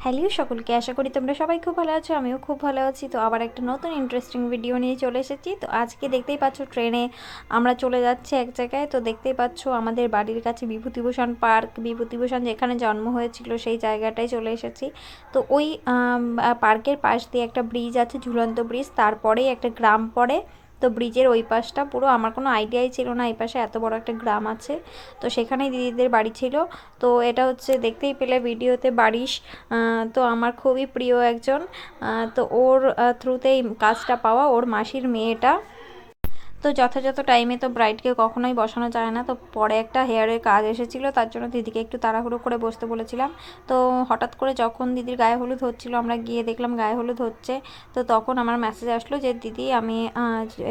Hello সকলকে, আশা করি তোমরা সবাই খুব ভালো আছো। আমিও খুব ভালো আছি। তো আবার একটা নতুন ইন্টারেস্টিং ভিডিও নিয়ে চলে এসেছি। তো আজকে দেখতেই পাচ্ছ ট্রেনে আমরা চলে যাচ্ছি এক জায়গায়। তো দেখতেই পাচ্ছ আমাদের বাড়ির কাছে বিভূতিভূষণ পার্ক, বিভূতিভূষণ যেখানে জন্ম হয়েছিল সেই জায়গাটায় চলে এসেছি। তো ওই পার্কের পাশ দিয়ে একটা ব্রিজ আছে, ঝুলন্ত ব্রিজ, তারপরেই একটা গ্রাম পড়ে। তো ব্রিজের ওই পাশটা পুরো আমার কোনো আইডিয়াই ছিল না এই পাশে এত বড় একটা গ্রাম আছে। তো সেখানেই দিদিদের বাড়ি ছিল। তো এটা হচ্ছে দেখতেই পেলে ভিডিওতে বারিশ। তো আমার খুবই প্রিয় একজন। তো ওর থ্রুতেই কাজটা পাওয়া, ওর মাসির মেয়েটা। তো যথাযথ টাইমে তো ব্রাইডকে কখনোই বসানো যায় না। তো পরে একটা হেয়ারের কাজ এসেছিলো, তার জন্য দিদিকে একটু তাড়াহুড়ো করে বসতে বলেছিলাম। তো হঠাৎ করে যখন দিদির গায়ে হলুদ হচ্ছিলো, আমরা গিয়ে দেখলাম গায়ে হলুদ হচ্ছে। তো তখন আমার মেসেজ আসলো যে দিদি আমি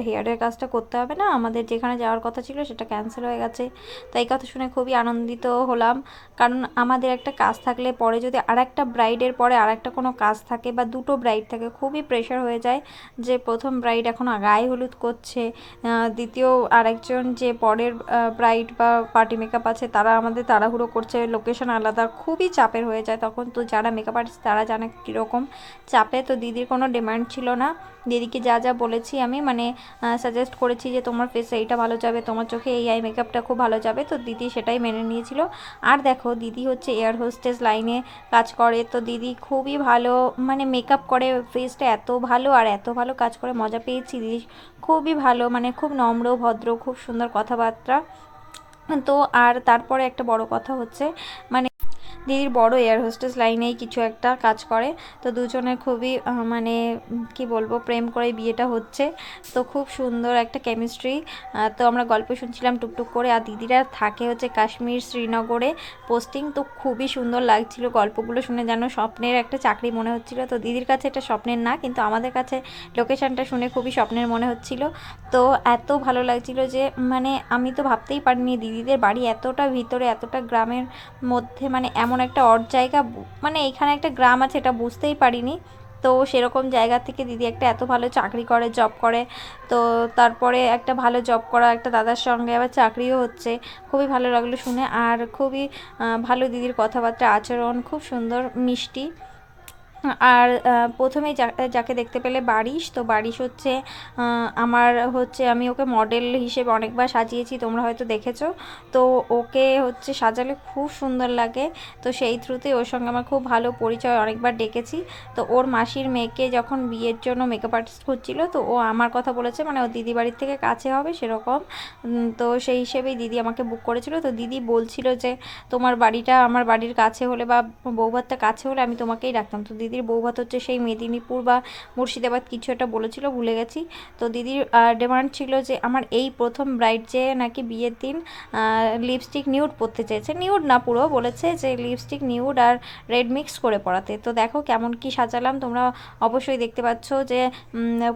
হেয়ারের কাজটা করতে হবে না, আমাদের যেখানে যাওয়ার কথা ছিল সেটা ক্যান্সেল হয়ে গেছে। তাই কথা শুনে খুবই আনন্দিত হলাম, কারণ আমাদের একটা কাজ থাকলে পরে যদি আরেকটা ব্রাইডের পরে আরেকটা কোনো কাজ থাকে বা দুটো ব্রাইড থাকে, খুবই প্রেশার হয়ে যায় যে প্রথম ব্রাইড এখন গায়ে হলুদ করছে, দ্বিতীয় আরেকজন যে পরের ব্রাইড বা পার্টি মেকআপ আছে তারা আমাদের তাড়াহুড়ো করছে, লোকেশন আলাদা, খুবই চাপের হয়ে যায় তখন। তো যারা মেকআপ আর্টিস্ট তারা জানে কীরকম চাপে। তো দিদির কোনো ডিমান্ড ছিল না, দিদিকে যা যা বলেছি আমি মানে সাজেস্ট করেছি যে তোমার ফেসে এইটা ভালো যাবে, তোমার চোখে এই আই মেকআপটা খুব ভালো যাবে, তো দিদি সেটাই মেনে নিয়েছিল। আর দেখো দিদি হচ্ছে এয়ার হোস্টেস লাইনে কাজ করে। তো দিদি খুবই ভালো মানে মেকআপ করে, ফেসটা এত ভালো আর এত ভালো কাজ করে, মজা পেয়েছি। দিদি খুবই ভালো, মানে খুব নম্র ভদ্র, খুব সুন্দর কথাবার্তা। তো আর তারপরে একটা বড় কথা হচ্ছে মানে দিদির বড় এয়ার হোস্টেস লাইনেই কিছু একটা কাজ করে। তো দুজনের খুবই মানে কি বলবো, প্রেম করে বিয়েটা হচ্ছে। তো খুব সুন্দর একটা কেমিস্ট্রি। তো আমরা গল্প শুনছিলাম টুকটুক করে। আর দিদিরা থাকে হচ্ছে কাশ্মীর, শ্রীনগরে পোস্টিং। তো খুবই সুন্দর লাগছিল গল্পগুলো শুনে, যেন স্বপ্নের একটা চাকরি মনে হচ্ছিল। তো দিদির কাছে এটা স্বপ্নের না, কিন্তু আমাদের কাছে লোকেশানটা শুনে খুবই স্বপ্নের মনে হচ্ছিল। তো এত ভালো লাগছিল যে মানে আমি তো ভাবতেই পারিনি দিদিদের বাড়ি এতটা ভিতরে, এতটা গ্রামের মধ্যে, মানে এমন একটা অড জায়গা, মানে এখানে একটা গ্রাম আছে এটা বুঝতেই পারিনি। তো সেরকম জায়গা থেকে দিদি একটা এত ভালো চাকরি করে, জব করে। তো তারপরে একটা ভালো জব করা একটা দাদার সঙ্গে আবার চাকরিও হচ্ছে। খুবই ভালো লাগলো শুনে। আর খুবই ভালো দিদির কথাবার্তা, আচরণ খুব সুন্দর, মিষ্টি। আর প্রথমেই যাকে দেখতে পেলে বারিশ। তো বারিশ হচ্ছে আমার হচ্ছে, আমি ওকে মডেল হিসেবে অনেকবার সাজিয়েছি, তোমরা হয়তো দেখেছো। তো ওকে হচ্ছে সাজালে খুব সুন্দর লাগে। তো সেই থ্রুতে ওর সঙ্গে আমার খুব ভালো পরিচয়, অনেকবার ডেকেছি। তো ওর মাসির মেয়েকে যখন বিয়ের জন্য মেকআপ আর্টিস্ট খুঁজছিল, তো ও আমার কথা বলেছে, মানে ও দিদি বাড়ির থেকে কাছে হবে সেরকম। তো সেই হিসেবেই দিদি আমাকে বুক করেছিল। তো দিদি বলছিল যে তোমার বাড়িটা আমার বাড়ির কাছে হলে বা বৌভাতটা কাছে হলে আমি তোমাকেই রাখতাম। তো দিদির বৌভাত হচ্ছে সেই মেদিনীপুর বা মুর্শিদাবাদ কিছু একটা বলেছিল, ভুলে গেছি। তো দিদির ডিমান্ড ছিল যে আমার এই প্রথম ব্রাইড যে নাকি বিয়ের দিন লিপস্টিক নিউড পরতে চেয়েছে, নিউড না পুরো, বলেছে যে লিপস্টিক নিউড আর রেড মিক্স করে পরাতে। তো দেখো কেমন কি সাজালাম, তোমরা অবশ্যই দেখতে পাচ্ছ যে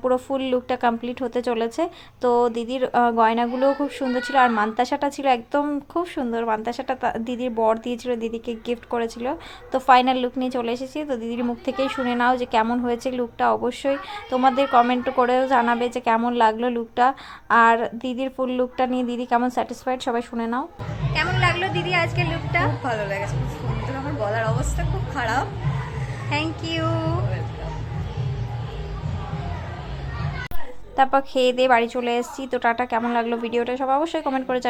পুরো ফুল লুকটা কমপ্লিট হতে চলেছে। তো দিদির গয়নাগুলোও খুব সুন্দর ছিল। আর মান্তাসাটা ছিল একদম খুব সুন্দর, মান্তাসাটা দিদির বর দিয়েছিল, দিদিকে গিফট করেছিল। তো ফাইনাল লুক নিয়ে চলে এসেছি। তো দিদির মুখ থেকেই শুনে নাও যে কেমন হয়েছে লুকটা। অবশ্যই তোমাদের কমেন্ট করেও জানাবে যে কেমন লাগলো লুকটা। আর দিদির ফুল লুকটা নিয়ে দিদি কেমন স্যাটিসফাইড সবাই শুনে নাও। কেমন লাগলো দিদি আজকের লুকটা? খুব ভালো লেগেছে, খুব সুন্দর। আমার গলার অবস্থা খুব খারাপ। Thank you. তারপর খেয়ে দিয়ে বাড়ি চলে এসেছি। তো টাটা, কেমন লাগলো ভিডিওটা সব অবশ্যই কমেন্ট করে জানাবে।